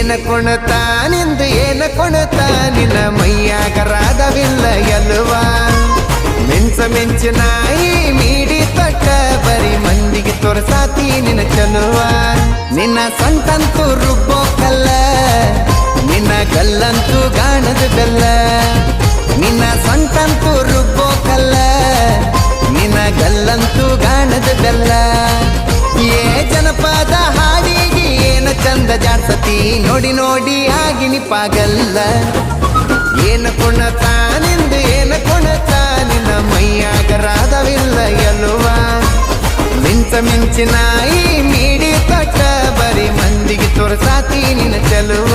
ಏನ ಕುಣತ ನಿಂದು ಏನ ಕುಣತ ನಿನ್ನ ಮೈಯಾಗರಾದವಿಲ್ಲ ಎಲ್ವ ಮಿಂಚ ಮಿಂಚಿನಾಯಿ ಮೀಡಿ ತೊಟ್ಟ ಬರೀ ಮಂದಿಗೆ ತೋರ್ಸಾತಿ ನಿನ್ನ ಚಲುವ ನಿನ್ನ ಸೊಂಟಂತೂ ರುಬ್ಬೋ ಕಲ್ಲ ನಿನ್ನ ಗಲ್ಲಂತೂ ಗಾಣದ ಬೆಲ್ಲ ನಿನ್ನ ಸೊಂಟಂತೂ ರುಬ್ಬೋ ಕಲ್ಲ ನಿನ್ನ ಗಲ್ಲಂತೂ ಗಾಣದ ಬೆಲ್ಲ ಏ ಜನಪದ ಹಾಡಿಗೆ ಏನ ಚಂದ ಜಾಡ್ಸತಿ ನೋಡಿ ನೋಡಿ ಆಗಿನಿ ಪಾಗಲ್ಲ ಏನ ಕುಣತ ನಿಂದು ಏನ ಕುಣತ ನಿನ್ನ ಮೈಯಾಗರಾದವಿಲ್ಲ ಎಲ್ವ ಮಿಂಚ ಮಿಂಚಿನಾಯಿ ಮೀಡಿ ತೊಟ್ಟ ಬರೀ ಮಂದಿಗೆ ತೋರ್ಸಾತಿ ನಿನ್ನ ಚಲುವ